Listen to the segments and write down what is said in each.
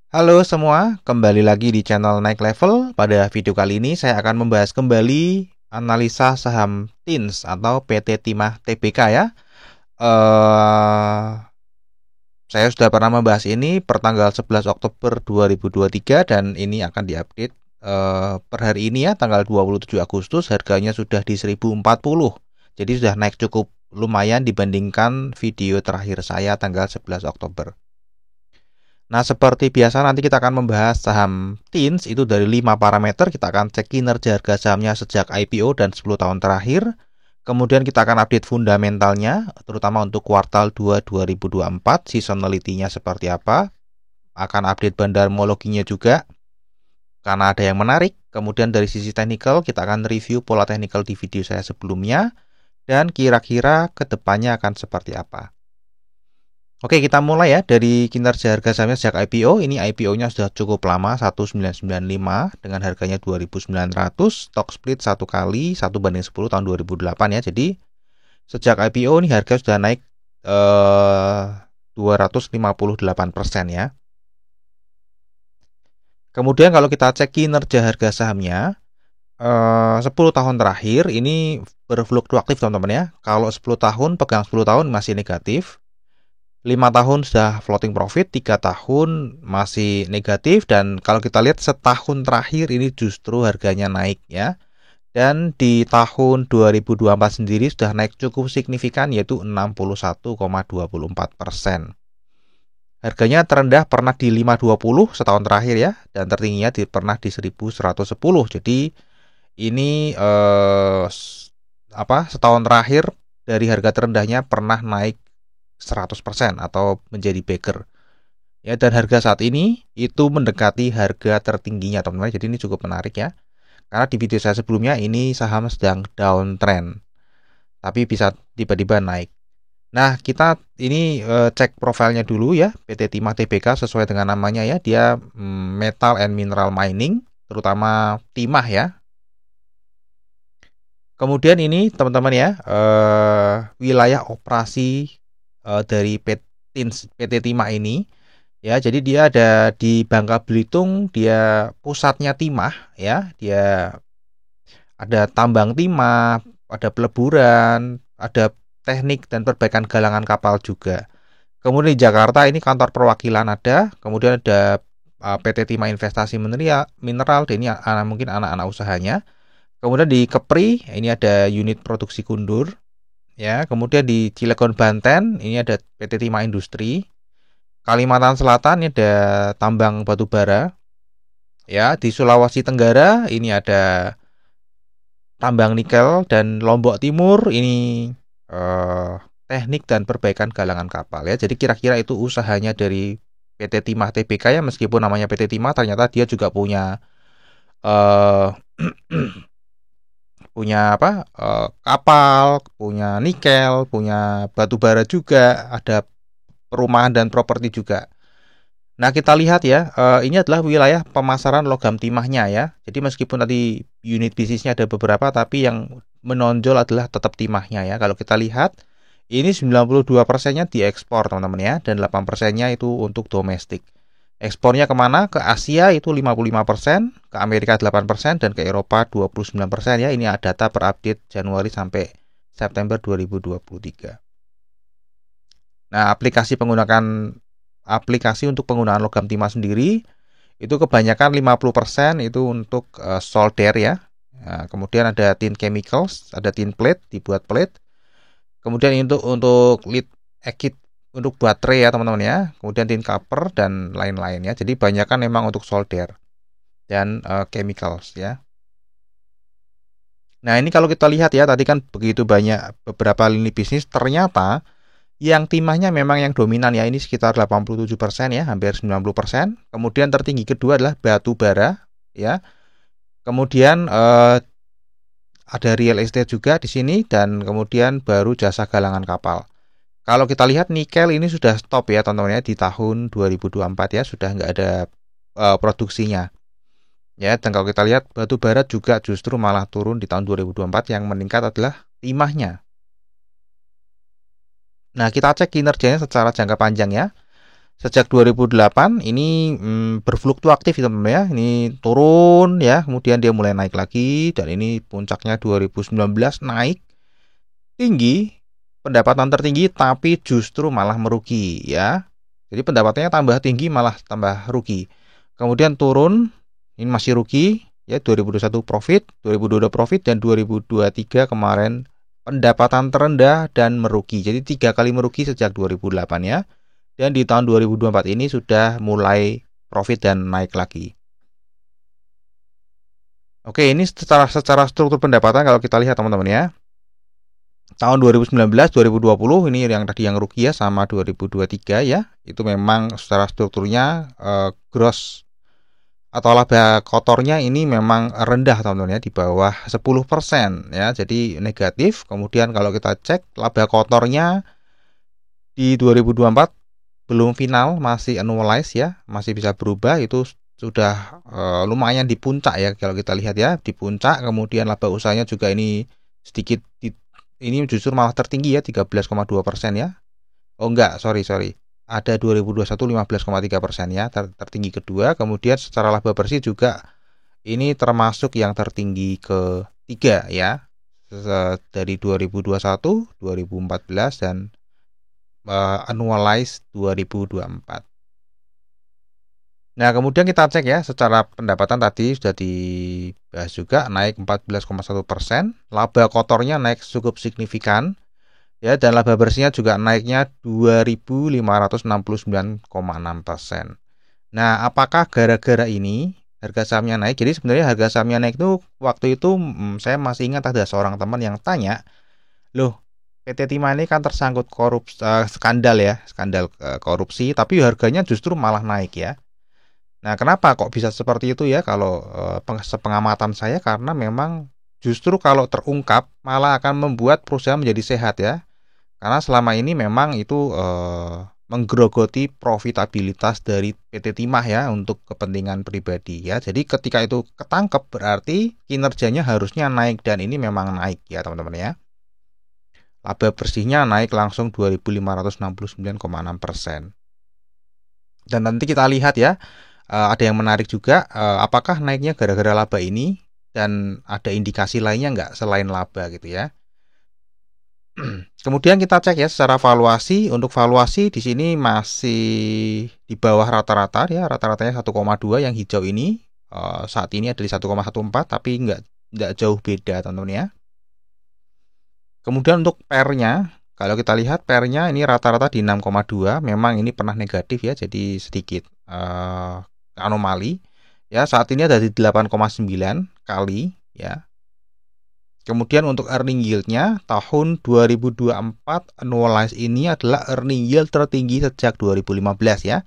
Halo semua, kembali lagi di channel Naik Level. Pada video kali ini saya akan membahas kembali analisa saham TINS atau PT Timah Tbk ya. Eh, saya sudah pernah membahas ini per tanggal 11 Oktober 2023 dan ini akan diupdate per hari ini ya, tanggal 27 Agustus harganya sudah di 1040. Jadi sudah naik cukup lumayan dibandingkan video terakhir saya tanggal 11 Oktober. Nah, seperti biasa nanti kita akan membahas saham TINS itu dari 5 parameter. Kita akan cek kinerja harga sahamnya sejak IPO dan 10 tahun terakhir. Kemudian kita akan update fundamentalnya, terutama untuk kuartal 2 2024, seasonality-nya seperti apa. Akan update bandarmologinya juga, karena ada yang menarik. Kemudian dari sisi teknikal, kita akan review pola teknikal di video saya sebelumnya. Dan kira-kira kedepannya akan seperti apa. Oke, kita mulai ya dari kinerja harga sahamnya sejak IPO. Ini IPO-nya sudah cukup lama, 1995 dengan harganya 2.900, stock split 1 kali 1/10 tahun 2008 ya. Jadi sejak IPO ini harga sudah naik 258% ya. Kemudian kalau kita cek kinerja harga sahamnya 10 tahun terakhir ini berfluktuatif teman-teman ya. Kalau 10 tahun pegang 10 tahun masih negatif. 5 tahun sudah floating profit, 3 tahun masih negatif, dan kalau kita lihat setahun terakhir ini justru harganya naik ya. Dan di tahun 2024 sendiri sudah naik cukup signifikan yaitu 61,24%. Harganya terendah pernah di 520 setahun terakhir ya, dan tertingginya pernah di 1110. Jadi ini setahun terakhir dari harga terendahnya pernah naik 100% atau menjadi backer. Ya, dan harga saat ini itu mendekati harga tertingginya, teman-teman. Jadi ini cukup menarik ya. Karena di video saya sebelumnya ini saham sedang downtrend. Tapi bisa tiba-tiba naik. Nah, kita ini cek profilnya dulu ya. PT Timah Tbk sesuai dengan namanya ya. Dia metal and mineral mining, terutama timah ya. Kemudian ini teman-teman ya, wilayah operasi dari PT Timah ini ya, jadi dia ada di Bangka Belitung, dia pusatnya timah ya, dia ada tambang timah, ada peleburan, ada teknik dan perbaikan galangan kapal juga. Kemudian di Jakarta ini kantor perwakilan ada, kemudian ada PT Timah Investasi Mineral, dan ini mungkin anak-anak usahanya. Kemudian di Kepri ini ada unit produksi kundur. Ya, kemudian di Cilegon Banten ini ada PT Timah Industri. Kalimantan Selatan ini ada tambang batu bara. Ya, di Sulawesi Tenggara ini ada tambang nikel, dan Lombok Timur ini teknik dan perbaikan galangan kapal ya. Jadi kira-kira itu usahanya dari PT Timah Tbk ya, meskipun namanya PT Timah ternyata dia juga punya punya kapal, punya nikel, punya batu bara juga, ada perumahan dan properti juga. Nah, kita lihat ya, ini adalah wilayah pemasaran logam timahnya ya. Jadi meskipun tadi unit bisnisnya ada beberapa, tapi yang menonjol adalah tetap timahnya ya. Kalau kita lihat, ini 92%-nya diekspor teman-teman ya, dan 8%-nya itu untuk domestik. Ekspornya kemana? Ke Asia itu 55%, ke Amerika 8%, dan ke Eropa 29% ya. Ini data per update Januari sampai September 2023. Nah, aplikasi untuk penggunaan logam timah sendiri itu kebanyakan 50% itu untuk solder ya. Nah, kemudian ada tin chemicals, ada tin plate, dibuat plate. Kemudian untuk lead ekit untuk baterai ya teman-teman ya, kemudian tin copper dan lain-lain ya. Jadi banyak kan memang untuk solder dan chemicals ya. Nah, ini kalau kita lihat ya, tadi kan begitu banyak beberapa lini bisnis, ternyata yang timahnya memang yang dominan ya, ini sekitar 87% ya, hampir 90%. Kemudian tertinggi kedua adalah batu bara ya. Kemudian ada real estate juga di sini, dan kemudian baru jasa galangan kapal. Kalau kita lihat nikel ini sudah stop ya teman-teman ya, di tahun 2024 ya, sudah nggak ada produksinya. Ya, dan kalau kita lihat batu bara juga justru malah turun di tahun 2024, yang meningkat adalah timahnya. Nah, kita cek kinerjanya secara jangka panjang ya. Sejak 2008 ini berfluktuatif teman-teman ya. Ini turun ya, kemudian dia mulai naik lagi dan ini puncaknya 2019 naik tinggi, pendapatan tertinggi tapi justru malah merugi ya. Jadi pendapatannya tambah tinggi malah tambah rugi. Kemudian turun, ini masih rugi ya, 2021 profit, 2022 profit dan 2023 kemarin pendapatan terendah dan merugi. Jadi 3 kali merugi sejak 2008 ya. Dan di tahun 2024 ini sudah mulai profit dan naik lagi. Oke, ini secara struktur pendapatan kalau kita lihat teman-teman ya. Tahun 2019, 2020 ini yang tadi yang rugi ya sama 2023 ya. Itu memang secara strukturnya gross atau laba kotornya ini memang rendah teman-teman ya, di bawah 10% ya. Jadi negatif. Kemudian kalau kita cek laba kotornya di 2024 belum final, masih annualize ya, masih bisa berubah. Itu sudah lumayan di puncak ya kalau kita lihat ya, di puncak. Kemudian laba usahanya juga ini sedikit ini justru malah tertinggi ya, 13,2% ya. Oh enggak, sorry. Ada 2021 15,3% ya, tertinggi kedua. Kemudian secara laba bersih juga ini termasuk yang tertinggi ketiga ya. Dari 2021, 2014 dan annualize 2024. Nah, kemudian kita cek ya, secara pendapatan tadi sudah dibahas juga, naik 14,1%, laba kotornya naik cukup signifikan, ya, dan laba bersihnya juga naiknya 2.569,6%. Nah, apakah gara-gara ini harga sahamnya naik? Jadi sebenarnya harga sahamnya naik itu waktu itu saya masih ingat ada seorang teman yang tanya, loh, PT Timah ini kan tersangkut skandal ya, skandal korupsi, tapi harganya justru malah naik ya. Nah, kenapa kok bisa seperti itu ya? Kalau sepengamatan saya, karena memang justru kalau terungkap malah akan membuat perusahaan menjadi sehat ya. Karena selama ini memang itu menggerogoti profitabilitas dari PT Timah ya untuk kepentingan pribadi ya. Jadi ketika itu ketangkep berarti kinerjanya harusnya naik, dan ini memang naik ya teman-teman ya. Laba bersihnya naik langsung 2.569,6%. Dan nanti kita lihat ya, ada yang menarik juga, apakah naiknya gara-gara laba ini dan ada indikasi lainnya nggak selain laba gitu ya. Kemudian kita cek ya secara valuasi. Untuk valuasi di sini masih di bawah rata-rata ya, rata-ratanya 1,2, yang hijau ini saat ini ada di 1,14, tapi nggak jauh beda teman-teman ya. Kemudian untuk PER-nya, kalau kita lihat PER-nya ini rata-rata di 6,2, memang ini pernah negatif ya, jadi sedikit anomali ya. Saat ini ada di 8,9 kali ya. Kemudian untuk earning yield-nya tahun 2024 annualized ini adalah earning yield tertinggi sejak 2015 ya.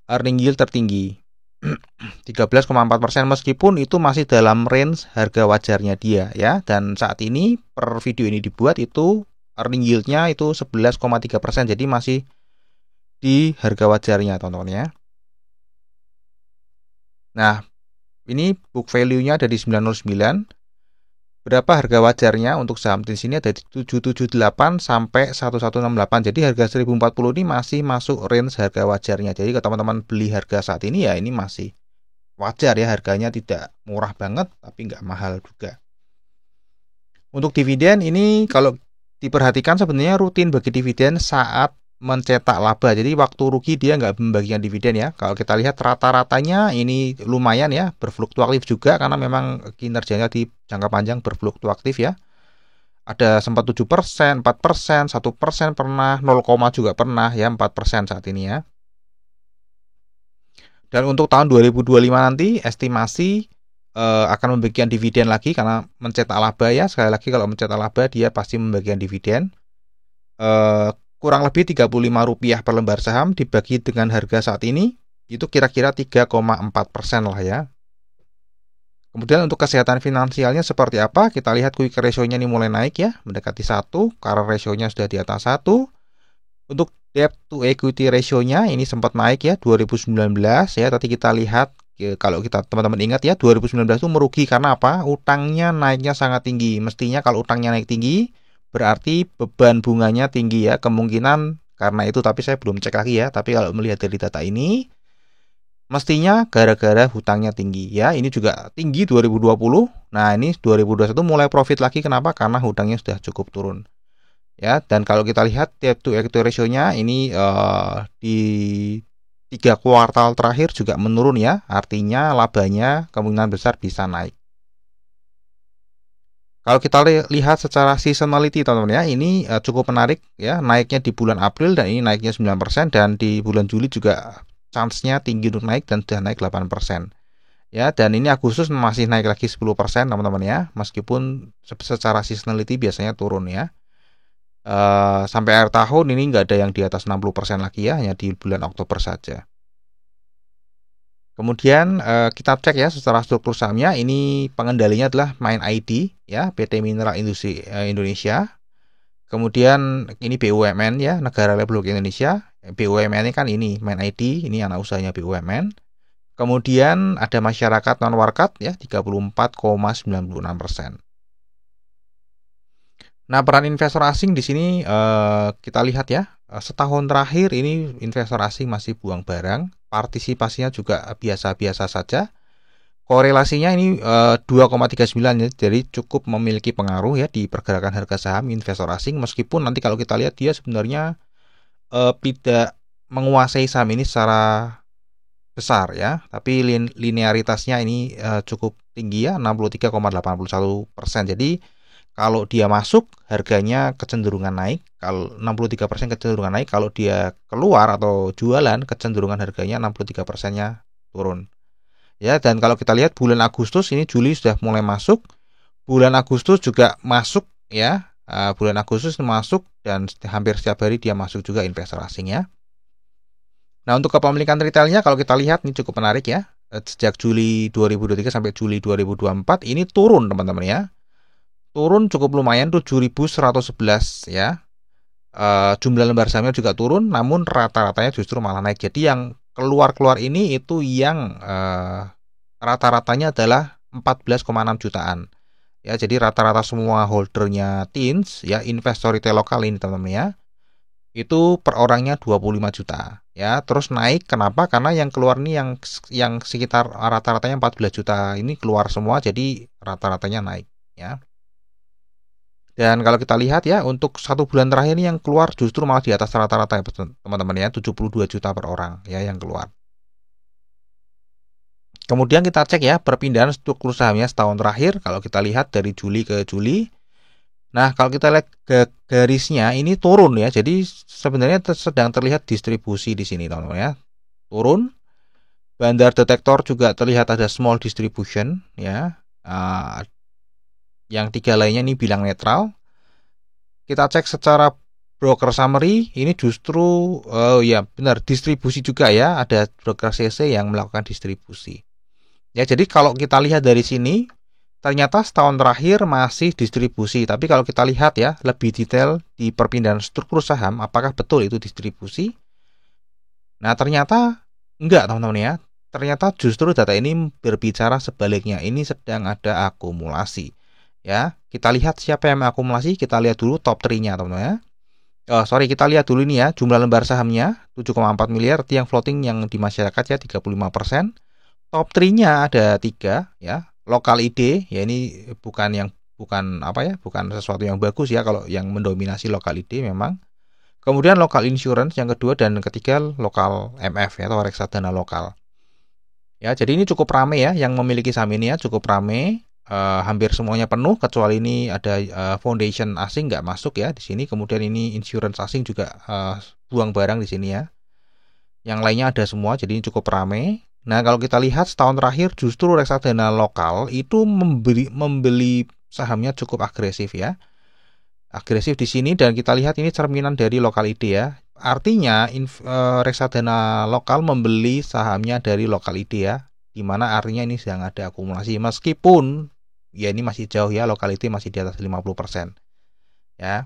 Earning yield tertinggi 13,4%, meskipun itu masih dalam range harga wajarnya dia ya. Dan saat ini per video ini dibuat itu earning yield-nya itu 11,3%, jadi masih di harga wajarnya teman-teman ya. Nah, ini book value-nya ada di 909. Berapa harga wajarnya untuk saham di sini ada di 778 sampai 1168. Jadi harga 1040 ini masih masuk range harga wajarnya. Jadi kalau teman-teman beli harga saat ini ya ini masih wajar ya, harganya tidak murah banget tapi nggak mahal juga. Untuk dividen ini kalau diperhatikan sebenarnya rutin bagi dividen saat mencetak laba. Jadi waktu rugi dia nggak membagikan dividen ya. Kalau kita lihat rata-ratanya ini lumayan ya, berfluktuatif juga karena memang kinerjanya di jangka panjang berfluktuatif ya. Ada sempat 7%, 4%, 1% pernah, 0, juga pernah ya, 4% saat ini ya. Dan untuk tahun 2025 nanti estimasi akan membagikan dividen lagi karena mencetak laba ya. Sekali lagi kalau mencetak laba dia pasti membagikan dividen. Kurang lebih Rp35 per lembar saham dibagi dengan harga saat ini itu kira-kira 3,4% lah ya. Kemudian untuk kesehatan finansialnya seperti apa? Kita lihat quick ratio-nya ini mulai naik ya, mendekati 1, current ratio-nya sudah di atas 1. Untuk debt to equity ratio-nya ini sempat naik ya 2019 ya. Tadi kita lihat kalau kita teman-teman ingat ya, 2019 itu merugi karena apa? Utangnya naiknya sangat tinggi. Mestinya kalau utangnya naik tinggi berarti beban bunganya tinggi ya. Kemungkinan karena itu, tapi saya belum cek lagi ya. Tapi kalau melihat dari data ini, mestinya gara-gara hutangnya tinggi ya. Ini juga tinggi 2020. Nah, ini 2021 mulai profit lagi. Kenapa? Karena hutangnya sudah cukup turun. Ya, dan kalau kita lihat debt to equity ratio-nya ini di 3 kuartal terakhir juga menurun ya. Artinya labanya kemungkinan besar bisa naik. Kalau kita lihat secara seasonality teman-teman ya, ini cukup menarik ya, naiknya di bulan April dan ini naiknya 9%, dan di bulan Juli juga chance-nya tinggi untuk naik dan sudah naik 8%. Ya, dan ini Agustus masih naik lagi 10% teman-teman ya, meskipun secara seasonality biasanya turun ya. Sampai akhir tahun ini nggak ada yang di atas 60% lagi ya, hanya di bulan Oktober saja. Kemudian kita cek ya secara struktur sahamnya, ini pengendalinya adalah Main ID ya, PT Mineral Industri Indonesia. Kemudian ini BUMN ya, Negara Republik Indonesia. BUMN ini kan ini Main ID, ini anak usahanya BUMN. Kemudian ada masyarakat non warkat ya, 34,96%. Nah, peran investor asing di sini kita lihat ya, setahun terakhir ini investor asing masih buang barang, partisipasinya juga biasa-biasa saja. Korelasinya ini 2,39 ya, jadi cukup memiliki pengaruh ya di pergerakan harga saham investor asing, meskipun nanti kalau kita lihat dia sebenarnya tidak menguasai saham ini secara besar ya, tapi linearitasnya ini cukup tinggi ya, 63,81%. Jadi kalau dia masuk, harganya kecenderungan naik. Kalau 63% kecenderungan naik. Kalau dia keluar atau jualan, kecenderungan harganya 63%-nya turun. Ya, dan kalau kita lihat bulan Agustus ini, Juli sudah mulai masuk. Bulan Agustus juga masuk ya. Bulan Agustus masuk dan hampir setiap hari dia masuk juga investor asing ya. Nah, untuk kepemilikan retailnya kalau kita lihat ini cukup menarik ya. Sejak Juli 2023 sampai Juli 2024 ini turun teman-teman ya. Turun cukup lumayan, 7.111 ya. Jumlah lembar sahamnya juga turun, namun rata-ratanya justru malah naik. Jadi yang keluar-keluar ini itu yang rata-ratanya adalah 14,6 jutaan. Ya, jadi rata-rata semua holdernya TINS ya, investor retail lokal ini teman-teman ya, itu per orangnya 25 juta. Ya, terus naik kenapa? Karena yang keluar ini yang sekitar rata-ratanya 14 juta ini keluar semua, jadi rata-ratanya naik ya. Dan kalau kita lihat ya, untuk 1 bulan terakhir ini yang keluar justru malah di atas rata-rata ya teman-teman ya, 72 juta per orang ya yang keluar. Kemudian kita cek ya perpindahan struktur sahamnya setahun terakhir. Kalau kita lihat dari Juli ke Juli, nah kalau kita lihat garisnya ini turun ya, jadi sebenarnya sedang terlihat distribusi di sini teman-teman ya, turun. Bandar detektor juga terlihat ada small distribution ya. Yang 3 lainnya ini bilang netral. Kita cek secara broker summary, ini justru ya benar distribusi juga ya, ada broker CC yang melakukan distribusi. Ya, jadi kalau kita lihat dari sini, ternyata setahun terakhir masih distribusi, tapi kalau kita lihat ya lebih detail di perpindahan struktur saham, apakah betul itu distribusi? Nah, ternyata enggak teman-teman ya. Ternyata justru data ini berbicara sebaliknya, ini sedang ada akumulasi. Ya, kita lihat siapa yang mengakumulasi. Kita lihat dulu top 3-nya teman-teman ya. Kita lihat dulu ini ya, jumlah lembar sahamnya 7,4 miliar, yang floating yang di masyarakat ya 35%. Top 3-nya ada 3 ya. Lokal ID ya, ini bukan sesuatu yang bagus ya kalau yang mendominasi lokal ID memang. Kemudian lokal insurance yang kedua, dan ketiga lokal MF ya, atau reksadana lokal. Ya, jadi ini cukup ramai ya yang memiliki saham ini ya, cukup ramai. Hampir semuanya penuh, kecuali ini ada foundation asing nggak masuk ya di sini. Kemudian ini insurance asing juga buang barang di sini ya. Yang lainnya ada semua, jadi ini cukup ramai. Nah, kalau kita lihat setahun terakhir justru reksadana lokal itu membeli sahamnya cukup agresif ya. Agresif di sini, dan kita lihat ini cerminan dari lokal ID ya. Artinya reksadana lokal membeli sahamnya dari lokal ID ya, di mana artinya ini sedang ada akumulasi, meskipun ya ini masih jauh ya, lokality masih di atas 50% ya.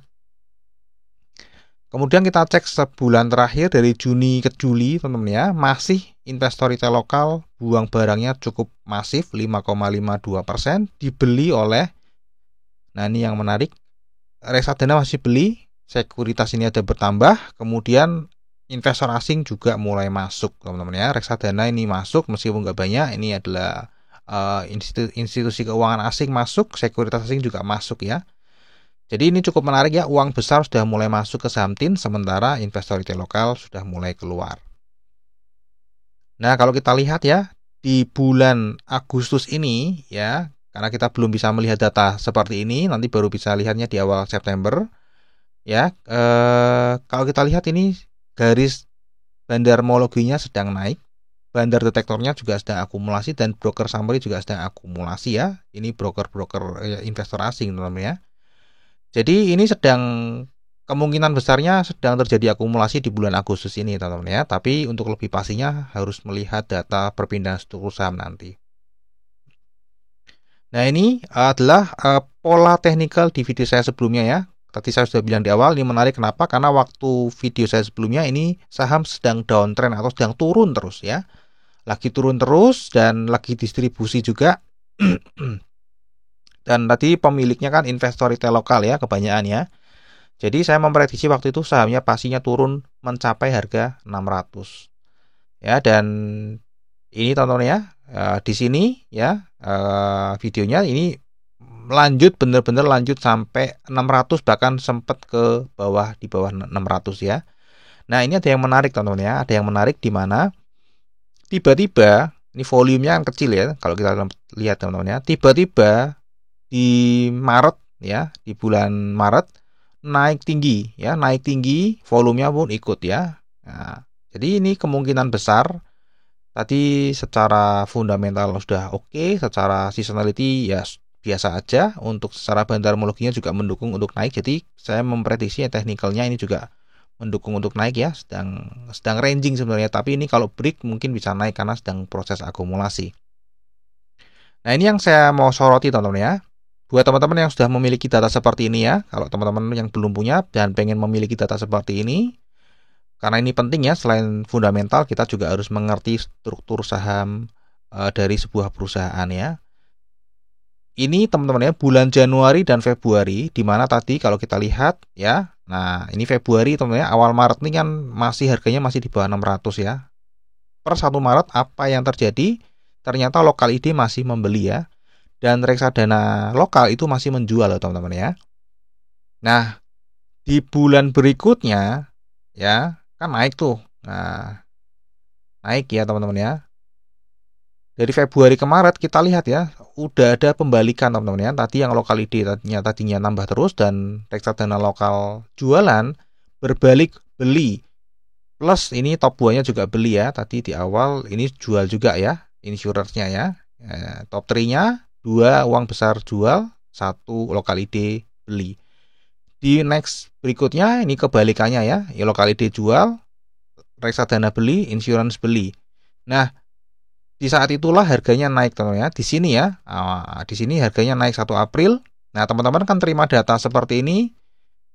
Kemudian kita cek sebulan terakhir dari Juni ke Juli teman-teman ya, masih investor retail lokal buang barangnya cukup masif, 5,52%, dibeli oleh, nah ini yang menarik, reksadana masih beli sekuritas ini ada bertambah, kemudian investor asing juga mulai masuk, teman-teman ya. Reksadana ini masuk meskipun nggak banyak. Ini adalah institusi keuangan asing masuk, sekuritas asing juga masuk ya. Jadi ini cukup menarik ya, uang besar sudah mulai masuk ke saham TIN, sementara investor retail lokal sudah mulai keluar. Nah, kalau kita lihat ya, di bulan Agustus ini ya, karena kita belum bisa melihat data seperti ini, nanti baru bisa lihatnya di awal September. Ya, kalau kita lihat ini garis bandarmologinya sedang naik, bandar detektornya juga sedang akumulasi, dan broker summary juga sedang akumulasi ya. Ini broker-broker investor asing teman-teman ya. Jadi ini kemungkinan besarnya sedang terjadi akumulasi di bulan Agustus ini teman-teman ya. Tapi untuk lebih pastinya harus melihat data perpindahan struktur saham nanti. Nah, ini adalah pola teknikal di video saya sebelumnya ya. Tadi saya sudah bilang di awal, ini menarik kenapa? Karena waktu video saya sebelumnya ini saham sedang downtrend atau sedang turun terus ya. Lagi turun terus dan lagi distribusi juga. Dan tadi pemiliknya kan investor retail lokal ya kebanyakan ya. Jadi saya memprediksi waktu itu sahamnya pastinya turun mencapai harga 600. Ya, dan ini tonton ya, di sini ya, videonya ini benar-benar lanjut sampai 600, bahkan sempat ke bawah, di bawah 600 ya. Nah, ini ada yang menarik teman-teman ya, ada yang menarik di mana tiba-tiba ini volumenya kan kecil ya, kalau kita lihat teman-teman ya, tiba-tiba di Maret ya, di bulan Maret naik tinggi ya, naik tinggi, volumenya pun ikut ya. Nah, jadi ini kemungkinan besar tadi secara fundamental sudah oke, secara seasonality ya biasa aja, untuk secara bandarmologinya juga mendukung untuk naik. Jadi saya memprediksi teknikalnya ini juga mendukung untuk naik ya, sedang ranging sebenarnya, tapi ini kalau break mungkin bisa naik karena sedang proses akumulasi. Nah, ini yang saya mau soroti teman-teman ya. Buat teman-teman yang sudah memiliki data seperti ini ya, kalau teman-teman yang belum punya dan pengen memiliki data seperti ini, karena ini penting ya, selain fundamental kita juga harus mengerti struktur saham dari sebuah perusahaan ya. Ini teman-teman ya, bulan Januari dan Februari, di mana tadi kalau kita lihat ya, nah ini Februari teman-teman ya, awal Maret ini kan masih harganya masih di bawah 600 ya. Per 1 Maret apa yang terjadi? Ternyata lokal ID masih membeli ya, dan reksadana lokal itu masih menjual teman-teman ya. Nah, di bulan berikutnya ya, kan naik tuh. Nah, naik ya teman-teman ya. Dari Februari ke Maret kita lihat ya, udah ada pembalikan teman-teman ya. Tadi yang lokal ID tadinya nambah terus, dan reksadana lokal jualan berbalik beli. Plus ini top 2-nya juga beli ya. Tadi di awal ini jual juga ya, insurance-nya ya. Top 3-nya 2 uang besar jual, 1 lokal ID beli. Di next berikutnya ini kebalikannya ya. Lokal ID jual, reksadana beli, insurance beli. Nah, di saat itulah harganya naik teman-teman ya. Di sini ya, di sini harganya naik 1 April. Nah, teman-teman kan terima data seperti ini,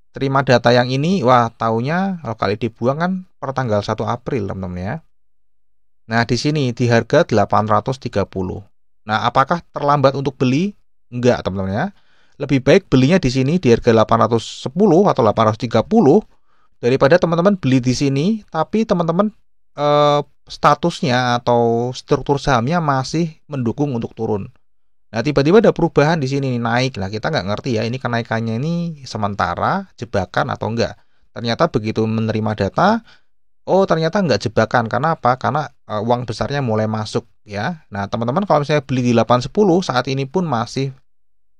terima data yang ini, wah taunya lokal dibuang kan per tanggal 1 April teman-teman ya. Nah, di sini di harga 830. Nah, apakah terlambat untuk beli? Enggak teman-teman ya. Lebih baik belinya di sini di harga 810 atau 830 daripada teman-teman beli di sini tapi teman-teman statusnya atau struktur sahamnya masih mendukung untuk turun. Nah, tiba-tiba ada perubahan di sini naik. Nah, kita nggak ngerti ya, ini kenaikannya ini sementara, jebakan atau enggak. Ternyata begitu menerima data, oh ternyata enggak jebakan. Karena apa? Karena uang besarnya mulai masuk ya. Nah, teman-teman kalau misalnya beli di 810 saat ini pun masih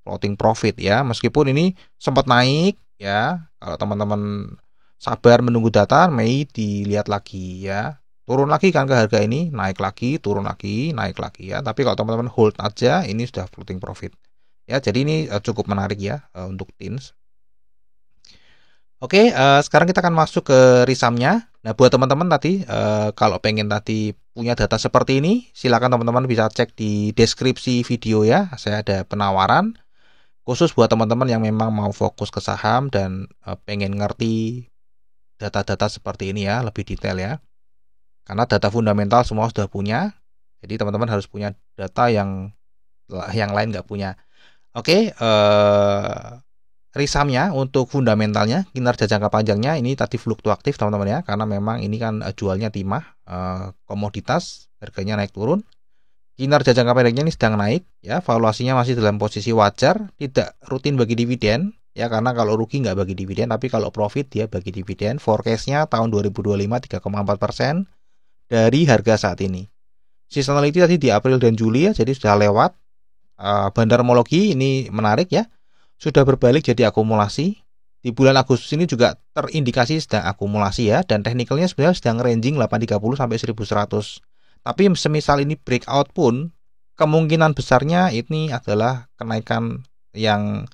floating profit ya. Meskipun ini sempat naik ya. Kalau teman-teman sabar menunggu data, Mei dilihat lagi ya. Turun lagi kan ke harga ini, naik lagi, turun lagi, naik lagi ya. Tapi kalau teman-teman hold aja, ini sudah floating profit. Ya, jadi ini cukup menarik ya untuk TINS. Oke, sekarang kita akan masuk ke risamnya. Nah, buat teman-teman tadi, kalau pengen tadi punya data seperti ini, silakan teman-teman bisa cek di deskripsi video ya. Saya ada penawaran khusus buat teman-teman yang memang mau fokus ke saham dan pengen ngerti data-data seperti ini ya, lebih detail ya. Karena data fundamental semua sudah punya, jadi teman-teman harus punya data yang lain nggak punya. Oke, risamnya untuk fundamentalnya, kinerja jangka panjangnya ini tadi fluktuatif teman-teman ya, karena memang ini kan jualnya timah, komoditas, harganya naik turun. Kinerja jangka pendeknya ini sedang naik ya, valuasinya masih dalam posisi wajar, tidak rutin bagi dividen ya, karena kalau rugi nggak bagi dividen, tapi kalau profit dia bagi dividen. Forecastnya tahun 2025 3,4% dari harga saat ini. Seasonality tadi di April dan Juli ya, jadi sudah lewat. Bandarmologi ini menarik ya, sudah berbalik jadi akumulasi. Di bulan Agustus ini juga terindikasi sedang akumulasi ya, dan teknikalnya sebenarnya sedang ranging 830 sampai 1100. Tapi semisal ini breakout pun, kemungkinan besarnya ini adalah kenaikan yang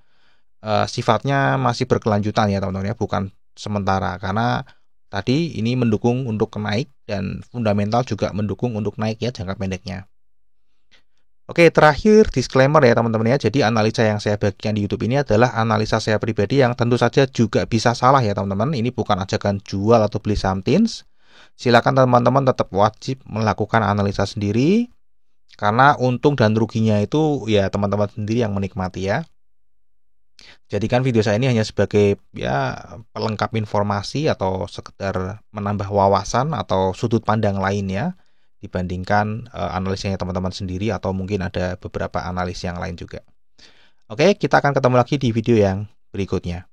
sifatnya masih berkelanjutan ya teman-teman ya, bukan sementara, karena tadi ini mendukung untuk naik dan fundamental juga mendukung untuk naik ya jangka pendeknya. Oke, terakhir disclaimer ya teman-teman ya. Jadi analisa yang saya bagikan di YouTube ini adalah analisa saya pribadi yang tentu saja juga bisa salah ya teman-teman. Ini bukan ajakan jual atau beli saham TINS. Silakan teman-teman tetap wajib melakukan analisa sendiri, karena untung dan ruginya itu ya teman-teman sendiri yang menikmati ya. Jadikan video saya ini hanya sebagai ya pelengkap informasi atau sekedar menambah wawasan atau sudut pandang lainnya dibandingkan analisanya teman-teman sendiri, atau mungkin ada beberapa analis yang lain juga. Oke, kita akan ketemu lagi di video yang berikutnya.